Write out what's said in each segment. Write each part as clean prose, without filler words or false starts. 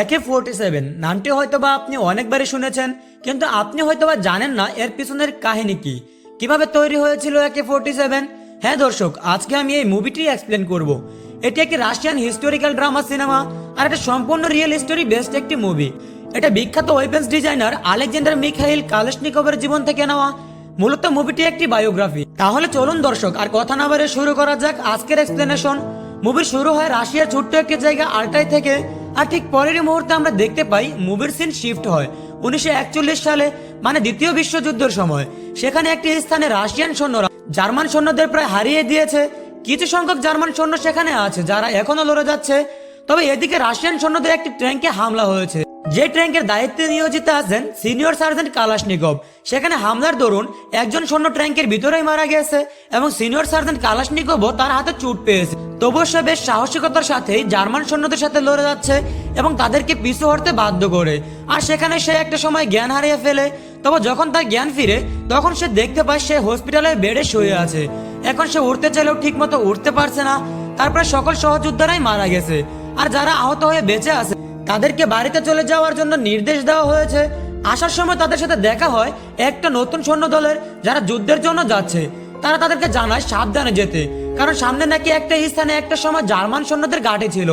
AK-47 নামটি হয়তোবা আপনি অনেকবারই শুনেছেন, কিন্তু আপনি হয়তোবা জানেন না এর পিছনের কাহিনী কি, কিভাবে তৈরি হয়েছিল AK-47। হ্যাঁ দর্শক, আজকে আমি এই মুভিটি এক্সপ্লেন করব। এটি একটি রাশিয়ান হিস্টোরিক্যাল ড্রামা সিনেমা, আর এটা সম্পূর্ণ রিয়েল স্টোরি বেসড একটি মুভি। এটা বিখ্যাত ওয়েপন্স ডিজাইনার আলেকজান্ডার মিখাইল কালাশনিকভের জীবন থেকে নেওয়া। মূলত মুভিটি একটি বায়োগ্রাফি। তাহলে চলুন দর্শক, আর কথা না বাড়িয়ে শুরু করা যাক আজকের এক্সপ্লেনেশন। মুভির শুরু হয় রাশিয়ার ছোট্ট একটি জায়গা আল্টাই থেকে, আর ঠিক পরের মুহূর্তে আমরা দেখতে পাই মুভির সিন শিফট হয় 1941 সালে, মানে দ্বিতীয় বিশ্বযুদ্ধের সময়। সেখানে একটি স্থানে রাশিয়ান সৈন্যরা জার্মান সৈন্যদের প্রায় হারিয়ে দিয়েছে। কিছু সংখ্যক জার্মান সৈন্য সেখানে আছে যারা এখনো লড়ে যাচ্ছে। তবে এদিকে রাশিয়ান সৈন্যদের একটি ট্যাঙ্কে হামলা হয়েছে, যে ট্যাঙ্কের দায়িত্বে নিয়োজিত আছেন সিনিয়র সার্জেন্ট কালাশনিকভ। সেখানে হামলার দরুন একজন সৈন্য ট্যাঙ্কের ভিতরেই মারা গেছে এবং সিনিয়র সার্জেন্ট কালাশনিকভও তার হাতে চোট পেয়েছে। তবুও সে বেশ সাহসিকতার সাথেই জার্মান সৈন্যদের সাথে লড়ে যাচ্ছে এবং তাদেরকে পিছু হটতে বাধ্য করে। আর সেখানে সে একটা সময় জ্ঞান হারিয়ে ফেলে। তবে যখন তার জ্ঞান ফিরে, তখন সে দেখতে পায় সে হসপিটালের বেডে শুয়ে আছে। এখন সে উঠতে চাইলেও ঠিক মতো উঠতে পারছে না। তারপরে সকল সহযোদ্ধারাই মারা গেছে, আর যারা আহত হয়ে বেঁচে আছে তাদেরকে বাড়িতে চলে যাওয়ার জন্য নির্দেশ দেওয়া হয়েছে। আসার সময় তাদের সাথে দেখা হয় একটা নতুন সৈন্য দলের, যারা যুদ্ধের জন্য যাচ্ছে। তারা তাদেরকে জানায় সাবধানে যেতে, কারণ সামনে নাকি একটা স্থানে একটা সময় জার্মান সৈন্যদের ঘাঁটি ছিল।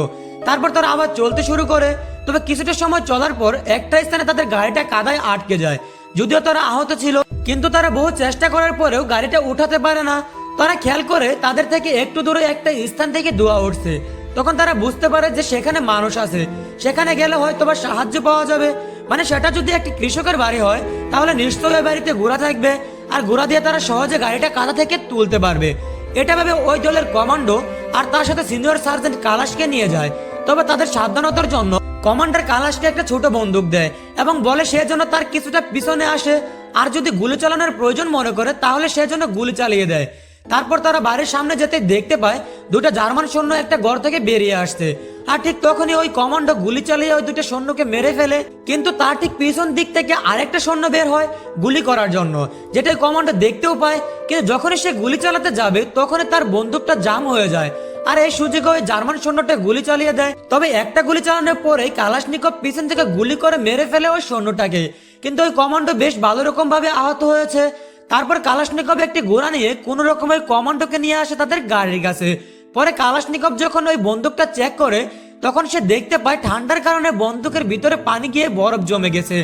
তারপর তারা আবার চলতে শুরু করে। তবে কিছুটা সময় চলার পর একটা স্থানে তাদের গাড়িটা কাদায় আটকে যায়। যদিও তারা আহত ছিল, কিন্তু তারা বহু চেষ্টা করার পরেও গাড়িটা উঠাতে পারে না। তারা খেয়াল করে তাদের থেকে একটু দূরে একটা স্থান থেকে ধোঁয়া উঠছে। তখন তারা বুঝতে পারে যে সেখানে মানুষ আছে, সেখানে গেলে হয়তো বা সাহায্য পাওয়া যাবে। মানে সেটা যদি একটি কৃষকের বাড়ি হয়, তাহলে নিশ্চয়ই বাড়িতে ঘোড়া থাকবে, আর ঘোড়া দিয়ে তারা সহজে গাড়িটা কাদা থেকে তুলতে পারবে। এটা ভেবে ওই দলের কমান্ডো আর তার সাথে সিনিয়র সার্জেন্ট কালাশকে নিয়ে যায়। তবে তাদের সাবধানতার জন্য কমান্ডার কালাশকে একটা ছোট বন্দুক দেয় এবং বলে সে যেন তার কিছুটা পিছনে আসে, আর যদি গুলি চালানোর প্রয়োজন মনে করে তাহলে সে যেন গুলি চালিয়ে দেয়। তারপর তারা বাড়ির সামনে যেতে দেখতে পায় দুটো জার্মান সৈন্য একটা ঘর থেকে বেরিয়ে আসছে। আর ঠিক তখনই ওই কমান্ডো গুলি চালিয়ে ওই দুটো সৈন্যকে মেরে ফেলে। কিন্তু তার ঠিক পিছন দিক থেকে আরেকটা সৈন্য বের হয় গুলি করার জন্য, যেটা কমান্ডো দেখতেও পায়। কিন্তু যখনই সে গুলি চালাতে যাবে, তখনই তার বন্দুকটা জাম হয়ে যায়, আর এই সুযোগে ওই জার্মান সৈন্যটা গুলি চালিয়ে দেয়। তবে একটা গুলি চালানোর পরেই কালাশনিকভ পিছন থেকে গুলি করে মেরে ফেলে ওই সৈন্যটাকে। কিন্তু ওই কমান্ডো বেশ ভালো রকম ভাবে আহত হয়েছে। তারপর কালাশনিকভ একটি ঘোড়া নিয়ে কোন রকম ওই কমান্ডোকে নিয়ে আসে তাদের গাড়ির কাছে। পরে কালাশনিকভ যখন ওই বন্দুকটা চেক করে, তখন সে দেখতে পায় ঠান্ডার কারণে বন্দুকের ভিতরে পানি গিয়ে বরফ জমে গেছে,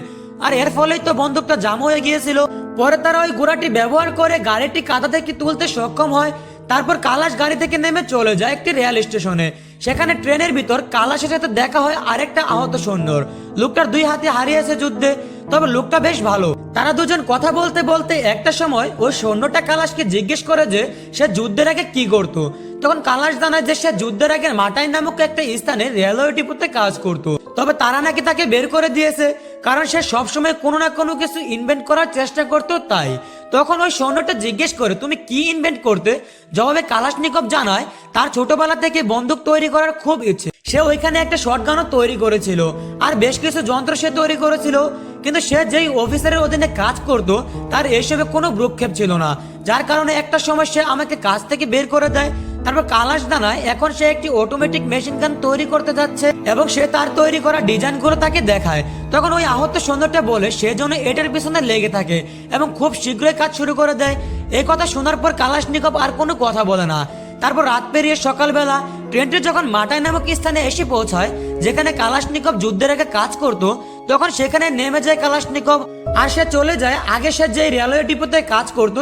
আর এর ফলেই তো বন্দুকটা জাম হয়ে গিয়েছিল। পরে তারা ওই ঘোড়াটি ব্যবহার করে গাড়িটি কাদা থেকে তুলতে সক্ষম হয়। তারপর কালাশ গাড়ি থেকে নেমে চলে যায় একটি রেল স্টেশনে। সেখানে ট্রেনের ভিতর কালাশের সাথে দেখা হয় আরেকটা আহত সৈন্যর। লোকটার দুই হাতে হারিয়েছে যুদ্ধে, তবে লোকটা বেশ ভালো। তারা দুজন কথা বলতে বলতে একটা সময় ওই সৈন্যটা কালাশকে জিজ্ঞেস করে যে সে যুদ্ধের আগে কি করতো। তখন কালাশ জানায় যে সে যুদ্ধের আগে মাটাই নামক একটা স্থানে রেলওয়ে ডিপোতে কাজ করতো। তবে তারা নাকি তাকে বের করে দিয়েছে, কারণ সে সবসময় কোনো না কোনো কিছু ইনভেন্ট করার চেষ্টা করতো তাই। তখন ওই সৈন্যটা জিজ্ঞেস করে তুমি কি ইনভেন্ট করতে। জবাবে কালাশনিকভ জানায় তার ছোটবেলা থেকে বন্দুক তৈরি করার খুব ইচ্ছে। সে ওইখানে একটা শটগানও তৈরি করেছিল, আর বেশ কিছু যন্ত্র সে তৈরি করেছিল। কিন্তু সে যেই অফিসারের অধীনে কাজ করত, তার এসবে কোনো ভ্রুক্ষেপ ছিল না, যার কারণে একটা সময় সে আমাকে কাজ থেকে বের করে দেয়। তারপর কালাশ জানায় এখন সে একটি অটোমেটিক মেশিন গান তৈরি করতে যাচ্ছে এবং সে তার তৈরি করা ডিজাইনগুলো তাকে দেখায়। তখন ওই আহত সৈন্যটা বলে সে যেন এটার পিছনে লেগে থাকে এবং খুব শীঘ্রই কাজ শুরু করে দেয়। এই কথা শোনার পর কালাশনিকভ আর কোনো কথা বলে না। তারপর রাত পেরিয়ে সকালবেলা ট্রেনটি যখন মাটাই নামক স্থানে এসে পৌঁছায়, যেখানে কালাশনিকভ যুদ্ধের আগে কাজ করত, তখন সেখানে নেমে যায় কালাশনিকভ, আর সে চলে যায় আগে সে যে রেলওয়ে ডিপোতে কাজ করতো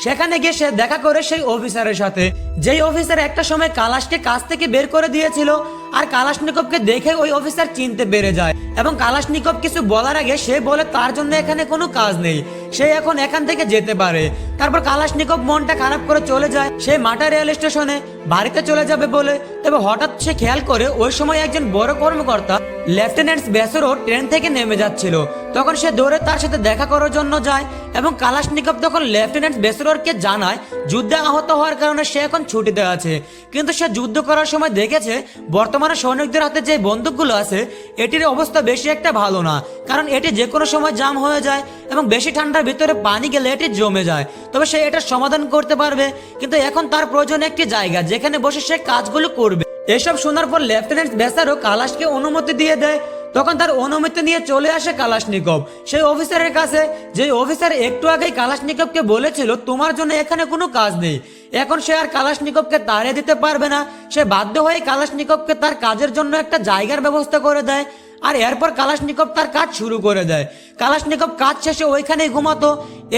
সেখানে গিয়ে সে দেখা করে সেই অফিসারের সাথে, যেই অফিসার একটা সময় কালাশকে কাজ থেকে বের করে দিয়েছিল। আর কালাশনিকভকে দেখে ওই অফিসার চিনতে পেরে যায় এবং কালাশনিকভ কিছু বলার আগে সে বলে তার জন্য এখানে কোনো কাজ নেই, সে এখন এখান থেকে যেতে পারে। তারপর কালাশনিকভ মনটা খারাপ করে চলে যায় সেই মাটা রেল স্টেশনে বাড়িতে চলে যাবে বলে। তবে হঠাৎ সে খেয়াল করে ওই সময় একজন বড় কর্মকর্তা লেফটেন্যান্ট বেসরো ট্রেন থেকে নেমে যাচ্ছিল। তখন সে দৌড়ে তার সাথে দেখা করার জন্য যায় এবং কালাশনিকভ তখন লেফটেন্যান্ট বেসরোরকে জানায় যুদ্ধে আহত হওয়ার কারণে সে এখন ছুটিতে আছে। কিন্তু সে যুদ্ধ করার সময় দেখেছে বর্তমানে সৈনিকদের হাতে যে বন্দুকগুলো আছে এটির অবস্থা বেশি একটা ভালো না, কারণ এটি যে কোনো সময় জাম হয়ে যায় এবং বেশি ঠান্ডার ভিতরে পানি গেলে এটি জমে যায়। তবে সে এটার সমাধান করতে পারবে, কিন্তু এখন তার প্রয়োজন একটি জায়গা যেখানে বসে সে কাজগুলো করবে। এসব শোনার পর লেফটেন্যান্ট বেসারও কালাশকে অনুমতি দিয়ে দেয়। তখন তার অনুমতি নিয়ে চলে আসে কালাশনিকভ সেই অফিসারের কাছে, যে অফিসার একটু আগেই কালাশনিকভকে বলেছিল তোমার জন্য এখানে কোনো কাজ নেই। এখন সে আর কালাশনিকভকে তাড়িয়ে দিতে পারবে না, সে বাধ্য হয়ে কালাশনিকভকে তার কাজের জন্য একটা জায়গার ব্যবস্থা করে দেয়। আর এরপর কালাশনিকভ তার কাজ শুরু করে দেয়। কালাশনিকভ কাজ শেষে ওইখানেই ঘুমাতো।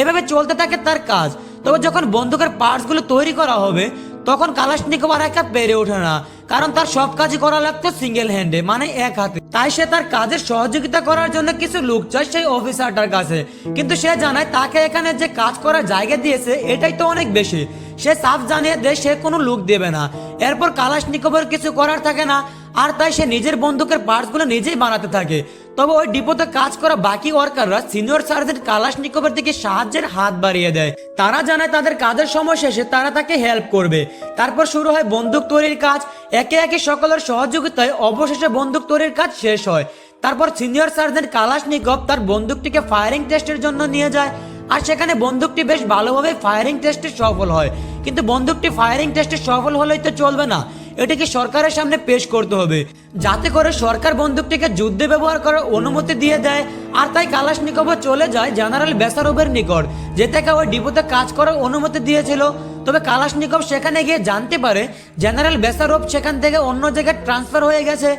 এভাবে চলতে থাকে তার কাজ। তবে যখন বন্দুকের পার্টসগুলো তৈরি করা হবে তখন কালাশনিকভ আর একা পেরে ওঠে না, কারণ তার সব কাজই করা লাগতো সিঙ্গেল হ্যান্ডে, মানে এক হাতে। তাই সে তার কাজের সহযোগিতা করার জন্য কিছু লোক চায় সেই অফিসারটার কাছে, কিন্তু সে জানায় তাকে এখানে যে কাজ করার জায়গা দিয়েছে এটাই তো অনেক বেশি। সে সাফ জানিয়ে দেয় সে কোনো লোক দেবে না। এরপর কালাশনিকভের কিছু করার থাকে না, আর তাই সে নিজের বন্দুকের পার্টসগুলো নিজেই বানাতে থাকে। তবে ওই ডিপোতে কাজ করা বাকি ওয়ার্কাররা সিনিয়র সার্জেন্ট কালাশনিকভের দিকে সাহায্যের হাত বাড়িয়ে দেয়। তারা জানায় তাদের কাজের সময় শেষে তারা তাকে হেল্প করবে। তারপর শুরু হয় বন্দুক তৈরির কাজ। একে একে সকলের সহযোগিতায় অবশেষে বন্দুক তৈরির কাজ শেষ হয়। তারপর সিনিয়র সার্জেন্ট কালাশনিকভ তার বন্দুকটিকে ফায়ারিং টেস্টের জন্য নিয়ে যায়, আর সেখানে বন্দুকটি বেশ ভালোভাবে ফায়ারিং টেস্টে সফল হয়। কিন্তু বন্দুকটি ফায়ারিং টেস্টে সফল হলেই তো চলবে না, এটিকে সরকারের সামনে পেশ করতে হবে, যাতে করে সরকার বন্দুকটিকে যুদ্ধে ব্যবহার করার অনুমতি দিয়ে দেয়। আর তাই কালাশনিকভ চলে যায় জেনারেল বেসারোভের নিকট, যে তাকে ওই ডিপোতে কাজ করার অনুমতি দিয়েছিল। তবে কালাশনিকভ সেখানে গিয়ে জানতে পারে জেনারেল বেসারোভ সেখান থেকে অন্য জায়গায় ট্রান্সফার হয়ে গেছে।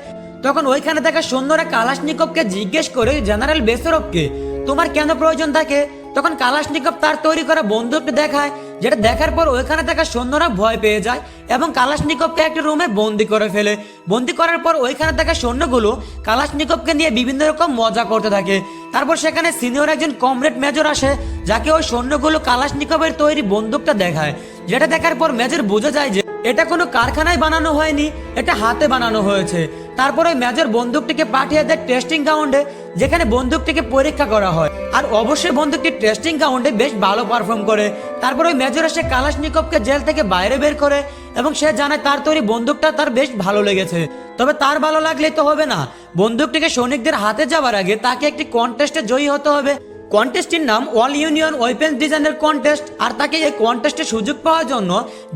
তখন ওইখানে থাকা সৈন্যরা কালাশনিকভকে জিজ্ঞেস করে জেনারেল বেসারোভকে তোমার কেন প্রয়োজন থাকে। তখন কালাশনিকভ তার তৈরি করা বন্দুকটি দেখায়, যেটা দেখার পর ওইখানে থাকা সৈন্যরা ভয় পেয়ে যায় এবং কালাশনিকভকে একটা রুমে বন্দি করে ফেলে। বন্দি করার পর ওইখানে থাকা সৈন্যগুলো কালাশনিকভকে নিয়ে বিভিন্ন রকম মজা করতে থাকে। তারপর সেখানে সিনিয়র একজন কমরেড মেজর আসে, যাকে ওই সৈন্যগুলো কালাশনিকভের তৈরি বন্দুকটা দেখায়। যেটা দেখার পর মেজর বোঝা যায় যে এটা কোনো কারখানায় বানানো হয়নি, এটা হাতে বানানো হয়েছে। তারপর ওই মেজর বন্দুকটিকে পাঠিয়ে দেয় টেস্টিং গ্রাউন্ডে, যেখানে বন্দুকটিকে পরীক্ষা করা হয়। আর অবশ্যই বন্দুকটি টেস্টিং গ্রাউন্ডে বেশ ভালো পারফর্ম করে। তারপর ওই মেজর এসে কালাশনিকভকে জেল থেকে বাইরে বের করে এবং সে জানায় তার তৈরি বন্দুকটা তার বেশ ভালো লেগেছে। তবে তার ভালো লাগলেই তো হবে না, বন্দুকটিকে সৈনিকদের হাতে যাওয়ার আগে তাকে একটি কন্টেস্টে জয়ী হতে হবে। কন্টেস্টের নাম অল ইউনিয়ন ওয়েপেন্স ডিজাইনের কন্টেস্ট। আর তাকে এই কন্টেস্টে সুযোগ পাওয়ার জন্য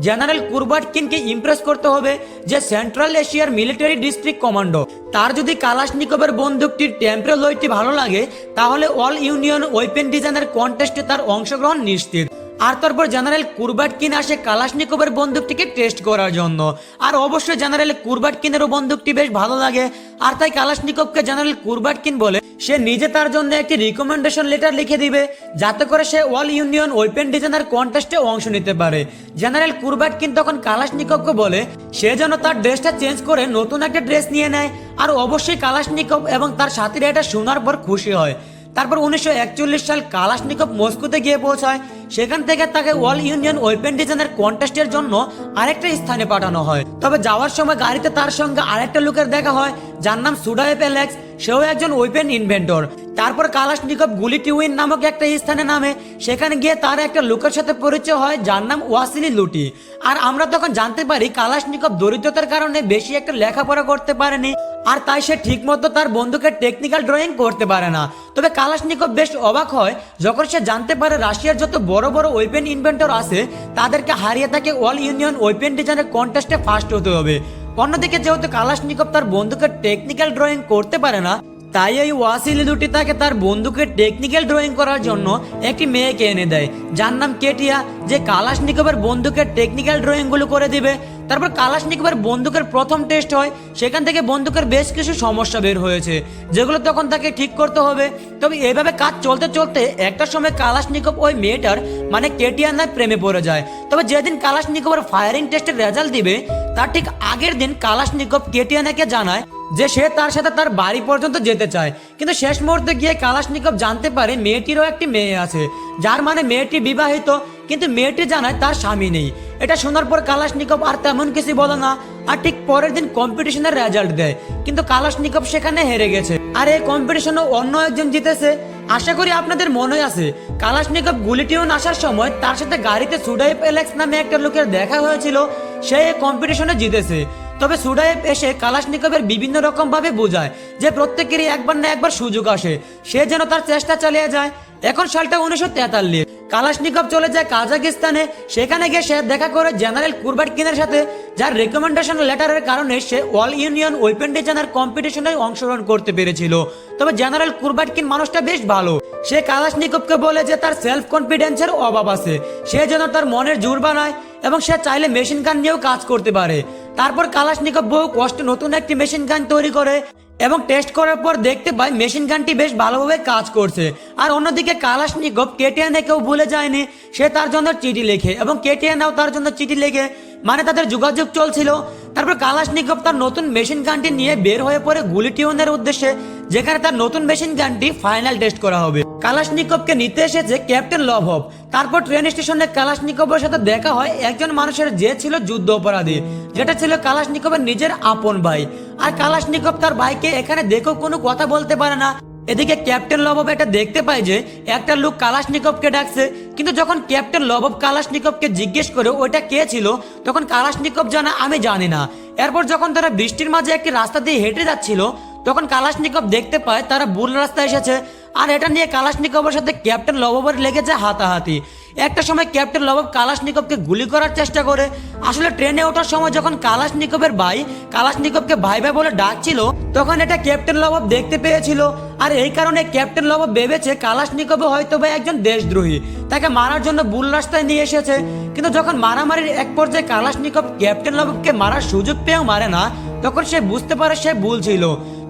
জেনারেল কুরবাটকিনকে ইমপ্রেস করতে হবে, যে সেন্ট্রাল এশিয়ার মিলিটারি ডিস্ট্রিক্ট কমান্ডো। তার যদি কালাশনিকভের বন্দুকটির টেম্পোলয়েডটি ভালো লাগে তাহলে অল ইউনিয়ন ওয়েপেন ডিজাইনের কন্টেস্টে তার অংশগ্রহণ নিশ্চিত। আর তারপর জেনারেল কুরবাটকিন আসে কালাশনিকভের বন্দুকটিকে টেস্ট করার জন্য। আর অবশ্যই জেনারেল কুরবাটকিনেরও বন্দুকটি বেশ ভালো লাগে। আর তাই কালাশনিকভকে জেনারেল কুরবাটকিন বলে সে নিজে তার জন্য একটি রিকমেন্ডেশন লেটার লিখে দিবে, যাতে করে সে অল ইউনিয়ন ওয়েপেন ডিজাইনার কন্টেস্টে অংশ নিতে পারে। জেনারেল কুরবাটকিন তখন কালাশনিকভকে বলে সে যেন তার ড্রেসটা চেঞ্জ করে নতুন একটা ড্রেস নিয়ে নেয়। আর অবশ্যই কালাশনিকভ এবং তার সাথীরা এটা শোনার পর খুশি হয়। তারপর 1941 সাল কালাশনিকভ মস্কোতে গিয়ে পৌঁছায়। সেখান থেকে তাকে অল ইউনিয়ন ওয়েপেন ডিজাইনের কন্টেস্টের জন্য আরেকটা স্থানে পাঠানো হয়। তবে যাওয়ার সময় গাড়িতে তার সঙ্গে আরেকটা লোকের দেখা হয়, যার নাম সুডায়েভ অ্যালেক্স। সেও একজন ওয়েপেন ইনভেন্টর। তারপর কালাশনিকভ গুলি টিউইন নামক একটা স্থানে নামে। সেখানে গিয়ে তার একটা লোকের সাথে পরিচয় হয়, যার নাম ওয়াসিলি লুটি। আর আমরা তখন জানতে পারি কালাশনিকভ দরিদ্রতার কারণে বেশি একটা লেখাপড়া করতে পারেনি, আর তাই সে ঠিকমতো তার বন্দুকের টেকনিক্যাল ড্রয়িং করতে পারে না। তবে কালাশনিকভ বেশ অবাক হয় যখন সে জানতে পারে রাশিয়ার যত বড় বড় ওয়েপেন ইনভেন্টর আছে তাদেরকে হারিয়ে তাকে অল ইউনিয়ন ওয়েপেন ডিজাইনের কন্টেস্টে ফার্স্ট হতে হবে। অন্যদিকে যেহেতু কালাশনিকভ তার বন্দুকের টেকনিক্যাল ড্রয়িং করতে পারে না, তাই এই ওয়াসিলি লুটি তাকে তার বন্দুকের টেকনিক্যাল ড্রয়িং করার জন্য একটি মেয়েকে এনে দেয়, যার নাম কেটিয়া, যে কালাশনিকভের বন্দুকের টেকনিক্যাল ড্রয়িংগুলো করে দিবে। তারপর কালাশনিকভের বন্দুকের প্রথম টেস্ট হয়। সেখান থেকে বন্দুকের বেশ কিছু সমস্যা বের হয়েছে, যেগুলো তখন তাকে ঠিক করতে হবে। তবে এভাবে কাজ চলতে চলতে একটা সময় কালাশনিকভ ওই মেয়েটার মানে কেটিয়ানার প্রেমে পড়ে যায়। তবে যেদিন কালাশনিকভের ফায়ারিং টেস্টের রেজাল্ট দিবে তার ঠিক আগের দিন কালাশনিকভ কেটিয়ানাকে জানায় যে সে তার সাথে তার বাড়ি পর্যন্ত যেতে চায়। কিন্তু শেষ মুহূর্তে গিয়ে কালাশনিকভ জানতে পারে মেয়েটিরও একটি মেয়ে আছে, যার মানে মেয়েটি বিবাহিত, কিন্তু মেয়েটি জানায় তার স্বামী নেই। এটা শোনার পর কালাশনিকভ আর তেমন কিছু বলে না, আর ঠিক পরের দিন কম্পিটিশনের রেজাল্ট দেয়। কিন্তু কালাশনিকভ সেখানে হেরে গেছে, আর এই কম্পিটিশনে অন্য একজন জিতেছে। আশা করি আপনাদের মনে আছে কালাশনিকভ গুলি টিউন আসার সময় তার সাথে গাড়িতে সুডায়েভ অ্যালেক্স নামে একটা লোকের দেখা হয়েছিল, সে এই কম্পিটিশনে জিতেছে। তবে সুডায়েভ এসে কালাশনিকভের বিভিন্ন রকম ভাবে বোঝায় যে প্রত্যেকেরই একবার না একবার সুযোগ আসে, সে যেন তার চেষ্টা চালিয়ে যায়। এখন সালটা 1943। কালাশনিকভ চলে যায় কাজাকিস্তানে। সেখানে গিয়ে সে দেখা করে জেনারেল কুরবাটকিনের সাথে, যার রেকমেন্ডেশন লেটারের কারণে সে অল ইউনিয়ন ওয়েপন ডিজাইনার কম্পিটিশনে অংশগ্রহণ করতে পেরেছিল। তবে জেনারেল কুরবাটকিন মানুষটা বেশ ভালো। সে কালাশনিকভকে বলে যে তার সেলফ কনফিডেন্সের অভাব আছে, সে যেন তার মনের জোর বানায় এবং সে চাইলে মেশিন গান নিয়েও কাজ করতে পারে। তারপর কালাশনিকভ বহু কষ্টে নতুন একটি মেশিন গান তৈরি করে এবং টেস্ট করার পর দেখতে পায় মেশিন গানটি বেশ ভালোভাবে কাজ করছে। আর অন্যদিকে কালাশনিকভ কেটিয়ানে কেউ ভুলে যায়নি, সে তার জন্য চিঠি লেখে এবং কেটিয়ানাও তার জন্য চিঠি লেখে, মানে তাদের যোগাযোগ চলছিল। তারপর কালাশনিকভ তার নতুন মেশিন গানটি নিয়ে বের হয়ে পড়ে গুলিটিউনের উদ্দেশ্যে, যেখানে তার নতুন মেশিন গানটি ফাইনাল টেস্ট করা হবে। কালাশনিকভকে নিতে এসেছে ক্যাপ্টেন লভভ। তারপর ট্রেন স্টেশনে কালাশনিকভের সাথে দেখা হয় একজন মানুষের, যে ছিল যুদ্ধ অপরাধী, যেটা ছিল কালাশনিকভের নিজের আপন ভাই। আর কালাশনিকভ তার ভাইকে এখানে দেখেও কোনো কথা বলতে পারে না। এদিকে ক্যাপ্টেন লভভ এটা দেখতে পায় যে একটা লোক কালাশনিকভকে ডাকছে, কিন্তু যখন ক্যাপ্টেন লভভ কালাশনিকভকে জিজ্ঞেস করে ওইটা কে ছিল, তখন কালাশনিকভ জানা আমি জানি না। এরপর যখন তারা বৃষ্টির মাঝে একটি রাস্তা দিয়ে হেঁটে যাচ্ছিল, তখন কালাশনিকভ দেখতে পায় তারা ভুল রাস্তায় এসেছে। আর এটা নিয়ে কালাশনিকভের সাথে ক্যাপ্টেন লভভের লেগেছে হাতাহাতি। একটা সময় ক্যাপ্টেন লভভ কালাশনিকভকে গুলি করার চেষ্টা করে। আসলে ট্রেনে ওঠার সময় যখন কালাশনিকভের ভাই কালাশনিকভকে ভাই ভাই বলে ডাকছিল, তখন এটা ক্যাপ্টেন লভভ দেখতে পেয়েছিল। আর এই কারণে ক্যাপ্টেন লভভ ভেবেছে কালাশনিকভ হয়তো বা একজন দেশদ্রোহী, তাকে মারার জন্য ভুল রাস্তায় নিয়ে এসেছে। কিন্তু যখন মারামারির এক পর্যায়ে কালাশনিকভ ক্যাপ্টেন লভভকে মারার সুযোগ পেয়েও মারে না, তখন সে বুঝতে পারে সে ভুল ছিল।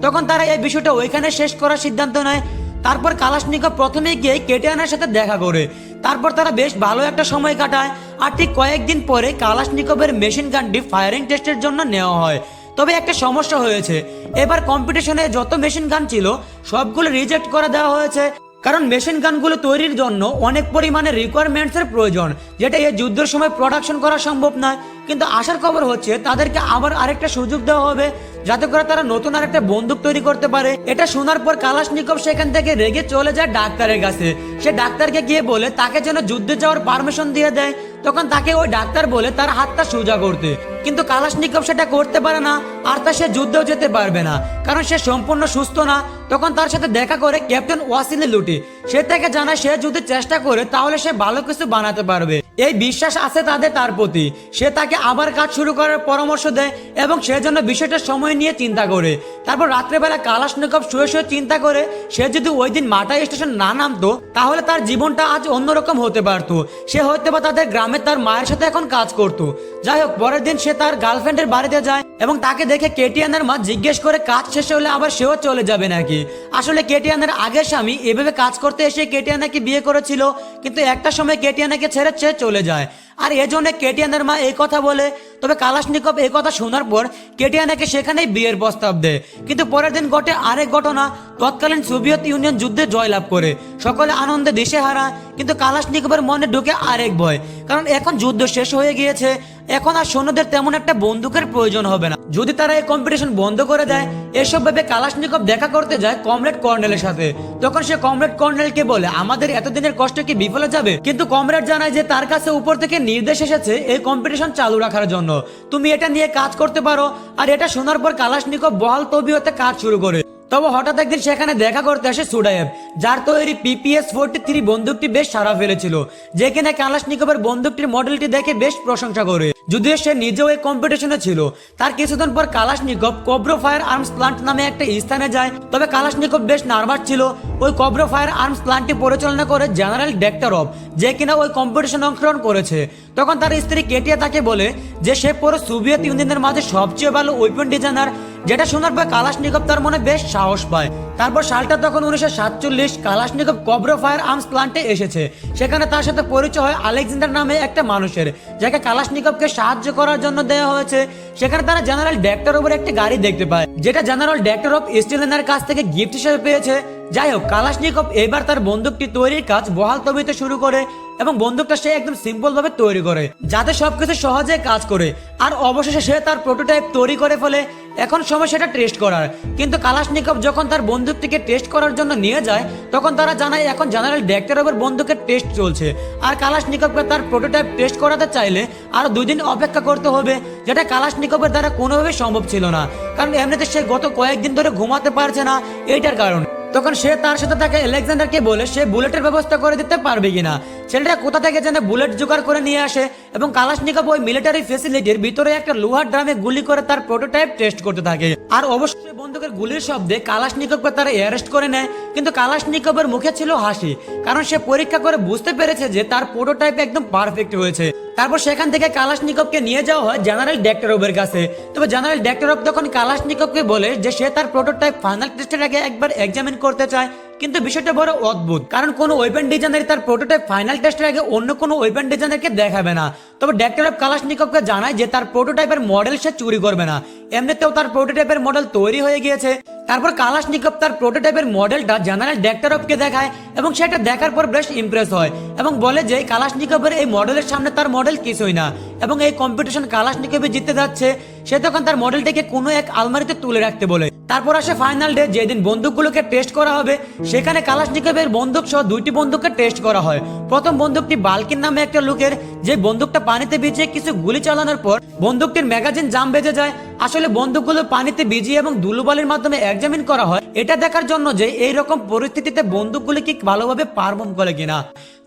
তখন তারা এই বিষয়টা ওইখানে শেষ করার সিদ্ধান্ত নেয়। তারপর কালাশনিকভ প্রথমে গিয়ে কেটিয়ানার সাথে দেখা করে। তারপর তারা বেশ ভালো একটা সময় কাটায়। আর ঠিক কয়েকদিন পরে কালাশনিকভের মেশিন গানটি ফায়ারিং টেস্টের জন্য নেওয়া হয়। তবে একটা সমস্যা হয়েছে, এবার কম্পিটিশনে যত মেশিন গান ছিল সবগুলো রিজেক্ট করে দেওয়া হয়েছে, কারণ মেশিন গানগুলো তৈরির জন্য অনেক পরিমাণে রিকোয়ারমেন্টসের প্রয়োজন, যেটা এই যুদ্ধের সময় প্রোডাকশন করা সম্ভব নয়। কিন্তু আসার খবর হচ্ছে তাদেরকে আবার আরেকটা সুযোগ দেওয়া হবে, যাতে করে তারা নতুন আরেকটা বন্দুক তৈরি করতে পারে। এটা শোনার পর কালাশনিকভ সেখান থেকে রেগে চলে যায় ডাক্তারের কাছে। সে ডাক্তারকে গিয়ে বলে তাকে যেন যুদ্ধে যাওয়ার পারমিশন দিয়ে দেয়। তখন তাকে ওই ডাক্তার বলে তার হাতটা সোজা করতে, কিন্তু কালাশনিকভ সেটা করতে পারে না। আর তা সে যুদ্ধেও যেতে পারবে না, কারণ সে সম্পূর্ণ সুস্থ না। তখন তার সাথে দেখা করে ক্যাপ্টেন ওয়াসিলি লুটি। সে তাকে জানায় সে যদি চেষ্টা করে তাহলে সে ভালো কিছু বানাতে পারবে, এই বিশ্বাস আছে তাদের তার প্রতি। সে তাকে আবার কাজ শুরু করার পরামর্শ দেয় এবং সে জন্য বিষয়টা সময় নিয়ে চিন্তা করে। তারপর রাত্রেবেলা কালাশনিকভ শুয়ে শুয়ে চিন্তা করে সে যদি ওই দিন মাটা স্টেশন না নামতো তাহলে তার জীবনটা আজ অন্যরকম হতে পারতো। সে হয়তো বা তাদের গ্রামে তার মায়ের সাথে এখন কাজ করতো। যাই হোক, পরের দিন সে তার গার্লফ্রেন্ডের বাড়িতে যায় এবং তাকে দেখে কেটিয়ানের মা জিজ্ঞেস করে কাজ শেষ হলে আবার সেও চলে যাবে নাকি। আসলে কেটিয়ানের আগের স্বামী এভাবে কাজ করতে এসে কেটিয়ানাকে বিয়ে করেছিল, কিন্তু একটা সময় কেটিয়ানাকে ছেড়ে চলে যায়। আর এজন্য কেটিয়ানের মা এই কথা বলে। তবে কালাশনিকভ এই কথা শোনার পর কেটিয়ানাকে সেখানেই বিয়ের প্রস্তাব দেয়। কিন্তু পরের দিন ঘটে আরেক ঘটনা। তৎকালীন সোভিয়েত ইউনিয়ন যুদ্ধে জয়লাভ করে সকলে আনন্দে দিশেহারা, কিন্তু কালাশনিকভের মনে ঢুকে আরেক ভয়, কারণ এখন যুদ্ধ শেষ হয়ে গিয়েছে। এখন আর সৈন্যদের তেমন একটা বন্দুকের প্রয়োজন হবে না যদি তারা এই কম্পিটিশন বন্ধ করে দেয়। এসব ভেবে কালাশনিকভ দেখা করতে যায় কমরেড কর্নেলের সাথে। তখন সে কমরেড কর্নেলকে বলে আমাদের এতদিনের কষ্ট কি বিফলে যাবে? কিন্তু কমরেড জানায় যে তার কাছে উপর থেকে নির্দেশ এসেছে এই কম্পিটিশন চালু রাখার জন্য, তুমি এটা নিয়ে কাজ করতে পারো। আর এটা শোনার পর কালাশনিকভ বহাল তবিয়তে কাজ শুরু করে। তবে হঠাৎ একদিন সেখানে দেখা করতে আসে সুডায়েভ, যার তৈরি PPS-43 বন্দুকটি বেশ সারা ফেলেছিল, যে কিনা কালাশনিকভের বন্দুকটির মডেলটি দেখে বেশ প্রশংসা করে। যদিও সে নিজেও এই কম্পিটিশনে ছিল। তার কিছুদিন পর Kalashnikov cobra fire arms plant নামে একটা স্থানে যায়। তবে কালাশনিকভ বেশ নার্ভাস ছিল। ওই কোব্রা ফায়ার আর্মস প্লান্টটি পরিচালনা করে জেনারেল ডেক্টারভ, যে কিনা ওই কম্পিটিশনে অংশগ্রহণ করেছে। তখন তার স্ত্রী কেটিয়া তাকে বলে যে সে পুরো সোভিয়েত ইউনিয়নের মাঝে সবচেয়ে ভালো ওয়েপন ডিজাইনার। যেটা শোনার পর কালাশনিকভ তার মনে বেশ সাহস পায়। তারপর সালটা তখন 1947। কালাশনিকভ কোব্রা ফায়ার আর্মস প্লান্টে এসেছে। সেখানে তার সাথে পরিচয় হয় আলেকজান্ডার নামে একটা মানুষের, যাকে কালাশনিকভকে সাহায্য করার জন্য দেওয়া হয়েছে। সেখানে তারা জেনারেল ডেক্টারভের একটি গাড়ি দেখতে পায়, যেটা জেনারেল ডেক্টারভ স্টিলেনার কাছ থেকে গিফট হিসেবে পেয়েছে। যাই হোক, কালাশনিকভ এবার তার বন্দুকটি তৈরির কাজ বহাল তবিতে শুরু করে এবং বন্দুকটা সে একদম সিম্পল ভাবে তৈরি করে, যাতে সবকিছু সহজে কাজ করে। আর অবশেষে সে তার প্রোটোটাইপ তৈরি করে ফেলে। এখন সময় সেটা টেস্ট করার। কিন্তু কালাশনিকভ যখন তার বন্দুকটিকে টেস্ট করার জন্য নিয়ে যায়, তখন তারা জানায় এখন জেনারেল ডেক্টারভের বন্দুকের টেস্ট চলছে। আর কালাশনিকভকে তার প্রোটোটাইপ টেস্ট করাতে চাইলে আরো 2 দিন অপেক্ষা করতে হবে, যেটা কালাশনিকভের দ্বারা কোনোভাবে সম্ভব ছিল না, কারণ এমনিতে সে গত কয়েকদিন ধরে ঘুমাতে পারছে না এইটার কারণ। তখন সে তার সাথে থাকা আলেকজান্ডারকে বলে সে বুলেটের ব্যবস্থা করে দিতে পারবে কিনা। ছেলেটা কোথা থেকে যেন বুলেট জোগাড় করে নিয়ে আসে এবং কালাশনিকভ ওই মিলিটারি ফ্যাসিলিটির ভিতরে একটা লোহার ড্রামে গুলি করে তার প্রোটোটাইপ টেস্ট করতে থাকে। আর অবশ্যই বন্দুকের গুলির শব্দে কালাশনিকভকে তারা অ্যারেস্ট করে নেয়, কিন্তু কালাশনিকভের মুখে ছিল হাসি, কারণ সে পরীক্ষা করে বুঝতে পেরেছে যে তার প্রোটোটাইপ একদম পারফেক্ট হয়েছে। তারপর সেখান থেকে কালাশনিকভকে নিয়ে যাওয়া হয় জেনারেল ডেক্টরোভের কাছে। তবে জেনারেল ডেক্টরোভ তখন কালাশনিকভকে বলে যে সে তার প্রোটোটাইপ ফাইনাল টেস্টের আগে একবার এক্সামিন করতে চায়, কিন্তু বিষয়টা বড় অদ্ভুত, কারণ কোনো ওয়েপন ডিজাইনার তার প্রোটোটাইপ ফাইনাল টেস্টের আগে অন্য কোনো ওয়েপন ডিজাইনারকে দেখাবে না। তবে ডেক্টরোভ কালাশনিকভকে জানায় যে তার প্রোটোটাইপের মডেল সে চুরি করবে না, এমনিতেও তার প্রোটোটাইপের মডেল তৈরি হয়ে গিয়েছে। তারপর কালাশনিকভ তার প্রোটোটাইপের মডেলটা জেনারেল ডেক্টরোভকে দেখায় এবং সেটা দেখার পর বেশ ইমপ্রেস হয় এবং বলে যে কালাশনিকভের এই মডেলের সামনে তার মডেল কিছুই না এবং এই কম্পিটিশন কালাশনিকভই জিততে যাচ্ছে। সে তখন তার মডেলটাকে কোনো এক আলমারিতে তুলে রাখতে বলে। তারপর আসে ফাইনাল ডে, যেদিন বন্দুকগুলোকে টেস্ট করা হবে। সেখানে কালাশনিকভের বন্দুক সহ দুইটি বন্দুককে টেস্ট করা হয়। প্রথম বন্দুকটি বালকিন নামে একটা লোকের, যে বন্দুকটা পানিতে ভিজিয়ে কিছু গুলি চালানোর পর বন্দুকটির ম্যাগাজিন জাম বেজে যায়। আসলে বন্দুকগুলো পানিতে ভিজিয়ে এবং ধুলোবালির মাধ্যমে এক্সামিন করা হয় এটা দেখার জন্য যে এই রকম পরিস্থিতিতে বন্দুকগুলি কি ভালোভাবে পারফর্ম করে কিনা।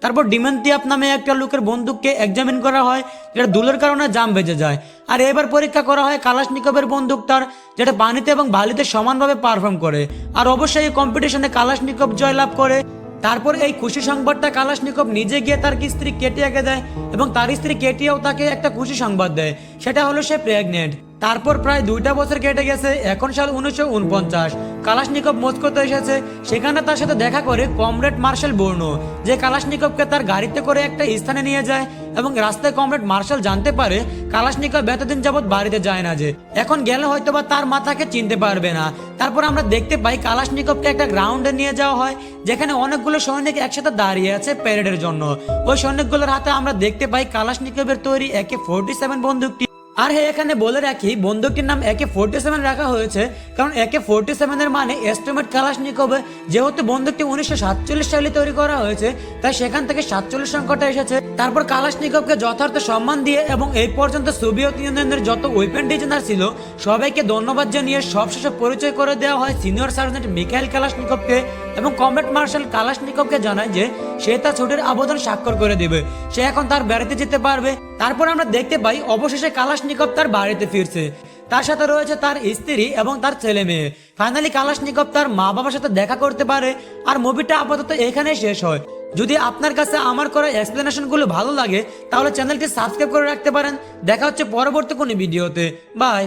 তারপর ডিমেন্টিয়াপ নামে একটা লোকের বন্দুককে এক্সামিন করা হয়, যেটা ধুলোর কারণে জাম বেজে যায়। আর এবার পরীক্ষা করা হয় কালাশনিকভের বন্দুকটার, যেটা পানিতে এবং বালিতে সমানভাবে পারফর্ম করে। আর অবশ্যই এই কম্পিটিশনে কালাশনিকভ জয়লাভ করে। তারপর এই খুশি সংবাদটা কালাশনিকভ নিজে গিয়ে তার স্ত্রী কেটিয়াকে দেয় এবং তার স্ত্রী কেটিয়াও তাকে একটা খুশি সংবাদ দেয়, সেটা হলো সে প্রেগনেন্ট। তারপর প্রায় 2টা বছর কেটে গেছে, এখন সাল 1949। কালাশনিকভ মস্কোতে এসেছে, সেখানে তার সাথে দেখা করে কমরেড মার্শাল বোর্নো, যে কালাশনিকভকে তার গাড়িতে করে একটা স্থানে নিয়ে যায় এবং রাস্তায় কমরেড মার্শাল জানতে পারে কালাশনিকভ এতদিন যাবৎ বাড়িতে যায় না, যে এখন গেলে হয়তোবা তার মাথাকে চিনতে পারবে না। তারপর আমরা দেখতে পাই কালাশনিকভকে একটা গ্রাউন্ডে নিয়ে যাওয়া হয়, যেখানে অনেকগুলো সৈনিক একসাথে দাঁড়িয়ে আছে প্যারেডের জন্য। ওই সৈনিকগুলোর হাতে আমরা দেখতে পাই কালাশনিকভের তৈরি AK-47 বন্দুকটি। আর হ্যাঁ, এখানে বলে রাখি বন্দুকটির নাম AK-47 রাখা হয়েছে কারণ AK-47 এর মানে এস্টিমেট কালাশনিকভ। যেহেতু বন্দুকটি 1947 সালে তৈরি করা হয়েছে, তাই সেখান থেকে 47 সংখ্যাটা এসেছে। তারপর কালাশনিকভকে যথার্থ সম্মান দিয়ে এবং এই পর্যন্ত সোভিয়েত ইউনিয়নের যত ওয়েপন ডিজাইনার ছিল সবাইকে ধন্যবাদ জানিয়ে সবশেষে পরিচয় করে দেওয়া হয় সিনিয়র সার্জেন্ট মিখাইল কালাশনিকভকে। এবং কমরেড মার্শাল কালাশনিকভকে জানায় যে সে তার ছুটির আবেদন স্বাক্ষর করে দিবে, সে এখন তার বাড়িতে যেতে পারবে। তারপর আমরা দেখতে পাই অবশেষে কালাশনিকভ তার বাড়িতে ফিরছে, তার সাথে রয়েছে তার স্ত্রী এবং তার ছেলে মেয়ে। ফাইনালি কালাশনিকভ তার মা বাবার সাথে দেখা করতে পারে। আর মুভিটা আপাতত এখানেই শেষ হয়। যদি আপনার কাছে আমার করা এক্সপ্লেনেশন গুলো ভালো লাগে তাহলে চ্যানেলটি সাবস্ক্রাইব করে রাখতে পারেন। দেখা হচ্ছে পরবর্তী কোনো ভিডিওতে। বাই।